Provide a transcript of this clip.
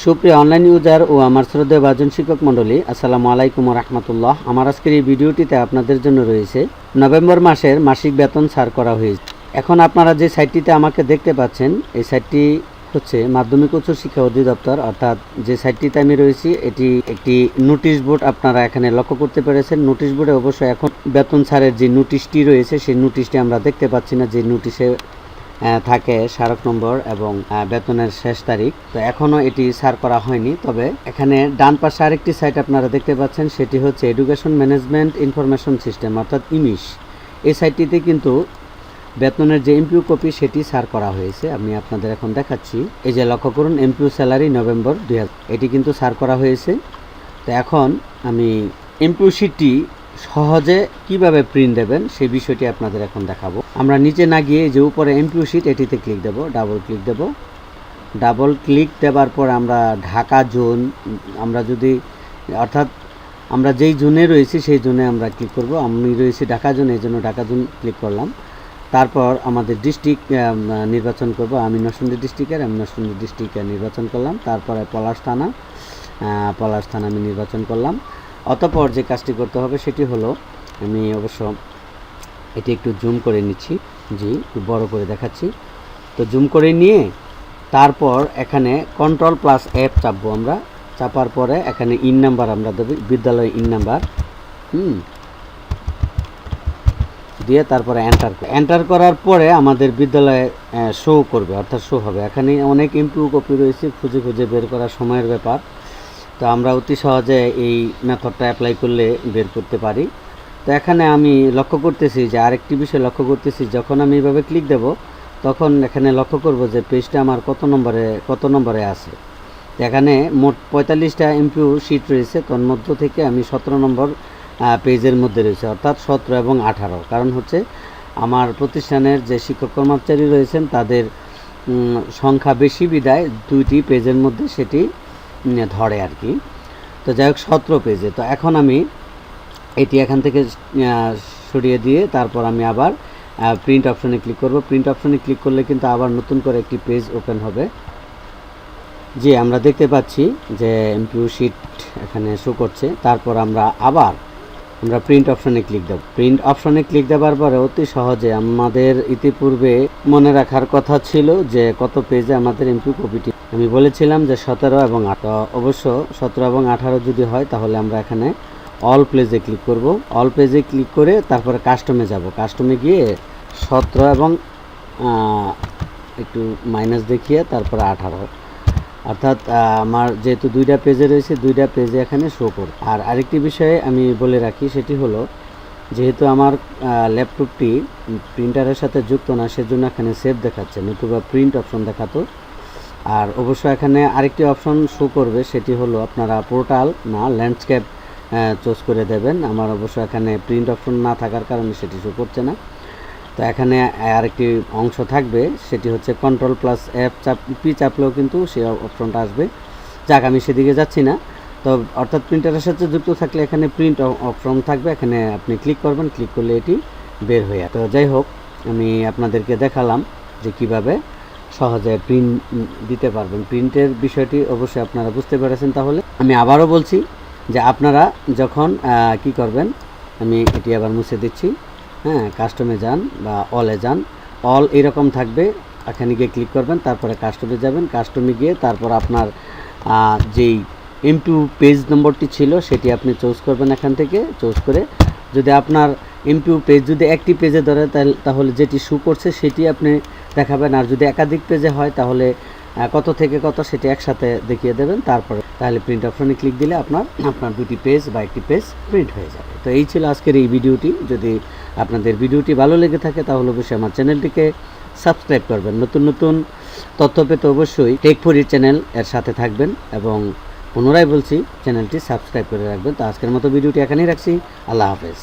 সুপ্রিয় online user ও আমার শ্রদ্ধেয় ভাজন শিক্ষক মণ্ডলী, আসসালামু আলাইকুম রাহমাতুল্লাহ। আমার আজকের এই ভিডিওটিতে আপনাদের জন্য রয়েছে নভেম্বর মাসের মাসিক বেতন ছাড় করা হয়েছে। এখন আপনারা যে সাইটটিতে আমাকে দেখতে পাচ্ছেন, এই সাইটটি হচ্ছে মাধ্যমিক উচ্চ শিক্ষা অধিদপ্তর, অর্থাৎ যে সাইটটিতে আমি রয়েছি এটি একটি নোটিশ বোর্ড। আপনারা এখানে লক্ষ্য করতে পেরেছেন, নোটিশ বোর্ডে অবশ্যই এখন বেতন ছাড়ের যে নোটিশটি রয়েছে সেই নোটিশটি আমরা দেখতে পাচ্ছি না, যে নোটিশে থাকে স্মারক নম্বর এবং বেতনের শেষ তারিখ। তো এখনও এটি ছাড় করা হয়নি। তবে এখানে ডান পাশে আরেকটি সাইট আপনারা দেখতে পাচ্ছেন, সেটি হচ্ছে এডুকেশন ম্যানেজমেন্ট ইনফরমেশন সিস্টেম, অর্থাৎ ইমিশ। এই সাইটটিতে কিন্তু বেতনের যে এমপিউ কপি সেটি ছাড় করা হয়েছে। আমি আপনাদের এখন দেখাচ্ছি। এই যে লক্ষ্য করুন, এমপিউ স্যালারি নভেম্বর 2000, এটি কিন্তু ছাড় করা হয়েছে। তো এখন আমি এমপিউ শিটটি সহজে কিভাবে প্রিন্ট দেবেন সেই বিষয়টি আপনাদের এখন দেখাবো। আমরা নিচে না গিয়ে যে উপরে এমপিউ শিট এটিতে ক্লিক দেব, ডাবল ক্লিক দেব। ডাবল ক্লিক দেওয়ার পর আমরা ঢাকা জোন, আমরা যদি অর্থাৎ আমরা যেই জোনে রয়েছি সেই জোনে আমরা ক্লিক করব। আমি রয়েছি ঢাকা জোন, এই জন্য ঢাকা জোন ক্লিক করলাম। তারপর আমাদের ডিস্ট্রিক্ট নির্বাচন করব। আমি নরসিংদী ডিস্ট্রিক্টে নির্বাচন করলাম। তারপরে পলাশ থানা আমি নির্বাচন করলাম। অতঃপর যে কাজটি করতে হবে সেটি হলো, আমি অবশ্য এটি একটু জুম করে নিচ্ছি, জি একটু বড় করে দেখাচ্ছি। তো জুম করে নিয়ে তারপর এখানে Ctrl+F চাপবো আমরা। চাপার পরে এখানে ইন নাম্বার আমরা দেব, বিদ্যালয় ইন নাম্বার দিয়ে তারপরে এন্টার করার পরে আমাদের বিদ্যালয়ে শো করবে, অর্থাৎ শো হবে। এখানে অনেক এমপিউ কপি রয়েছে, খুঁজে খুঁজে বের করা সময়ের ব্যাপার। তো আমরা অতি সহজে এই মেথডটা অ্যাপ্লাই করলে বের করতে পারি। তো এখানে আমি লক্ষ্য করতেছি যে আরেকটি বিষয় লক্ষ্য করতেছি, যখন আমি এইভাবে ক্লিক দেব তখন এখানে লক্ষ্য করব যে পেজটা আমার কত নম্বরে আছে। এখানে মোট 45টা এমপিউ শিট রয়েছে, তন্মধ্য থেকে আমি 17 নম্বর পেজের মধ্যে রয়েছে, অর্থাৎ 17 এবং 18। কারণ হচ্ছে আমার প্রতিষ্ঠানের যে শিক্ষক কর্মচারী রয়েছেন তাদের সংখ্যা বেশি বিদায় দুইটি পেজের মধ্যে সেটি ধরে আর কি। তো যাই হোক 17 পেজে। তো এখন আমি এটি এখান থেকে সরিয়ে দিয়ে তারপর আমি আবার প্রিন্ট অপশনে ক্লিক করব। প্রিন্ট অপশনে ক্লিক করলে কিন্তু আবার নতুন করে একটি পেজ ওপেন হবে। জি, আমরা দেখতে পাচ্ছি যে এমপিউ শিট এখানে শো করছে। তারপর আমরা প্রিন্ট অপশনে ক্লিক দেব। প্রিন্ট অপশনে ক্লিক দেওয়ার পরে অতি সহজে আমাদের ইতিপূর্বে মনে রাখার কথা ছিল যে কত পেজে আমাদের এমপিউ কপিটি। আমি বলেছিলাম যে 17 এবং 18। অবশ্য 17 এবং 18 যদি হয় তাহলে আমরা এখানে অল পেজে ক্লিক করব। অল পেজে ক্লিক করে তারপরে কাস্টমে যাব। কাস্টমে গিয়ে 17 এবং একটু মাইনাস দেখিয়ে তারপরে 18, অর্থাৎ আমার যেহেতু দুইটা পেজে রয়েছে, দুইটা পেজে এখানে শো করবে। আর আরেকটি বিষয়ে আমি বলে রাখি, সেটি হলো যেহেতু আমার ল্যাপটপটি প্রিন্টারের সাথে যুক্ত না, সেজন্য এখানে সেভ দেখাচ্ছে, নতুবা প্রিন্ট অপশন দেখাতো। আর অবশ্য এখানে আরেকটি অপশন শো করবে, সেটি হলো আপনারা পোর্টাল না ল্যান্ডস্কেপ চুজ করে দেবেন। আমার অবশ্য এখানে প্রিন্ট অপশন না থাকার কারণে সেটি শো করছে না। তো এখানে আরেকটি অংশ থাকবে, সেটি হচ্ছে Ctrl+F চাপলেও কিন্তু সেই অপশনটা আসবে। যাক, আমি সেদিকে যাচ্ছি না। তো অর্থাৎ প্রিন্টারের সাথে যুক্ত থাকলে এখানে প্রিন্ট অপশন থাকবে, এখানে আপনি ক্লিক করবেন, ক্লিক করলে এটি বের হয়ে। তো যাই হোক, আমি আপনাদেরকে দেখালাম যে কিভাবে সহজে প্রিন্ট দিতে পারবেন। প্রিন্টের বিষয়টি অবশ্যই আপনারা বুঝতে পেরেছেন। তাহলে আমি আবারও বলছি যে আপনারা যখন কি করবেন, আমি এটি আবার মুছে দিচ্ছি। কাস্টমে যান বা অলে যান, অল এরকম থাকবে, এখানে গিয়ে ক্লিক করবেন, তারপরে কাস্টমে যাবেন। কাস্টমে গিয়ে তারপর আপনার যেই এমপিউ পেজ নম্বরটি ছিল সেটি আপনি চুজ করবেন। এখান থেকে চুজ করে যদি আপনার এমপিউ পেজ যদি একটি পেজে ধরে তাহলে যেটি শো করছে সেটি আপনি দেখাবেন। আর যদি একাধিক পেজে হয় তাহলে কত থেকে কত সেটি একসাথে দেখিয়ে দেবেন। তাহলে প্রিন্ট অপশনে ক্লিক দিলে আপনার দুটি পেজ বা একটি পেজ প্রিন্ট হয়ে যাবে। তো এই ছিল আজকের এই ভিডিওটি। যদি আপনাদের ভিডিওটি ভালো লেগে থাকে তাহলে অবশ্যই আমার চ্যানেলটিকে সাবস্ক্রাইব করবেন। নতুন নতুন তথ্য পেতে অবশ্যই টেক4ই চ্যানেল এর সাথে থাকবেন এবং পুনরায় বলছি চ্যানেলটি সাবস্ক্রাইব করে রাখবেন। তো আজকের মতো ভিডিওটি এখানেই রাখছি। আল্লাহ হাফেজ।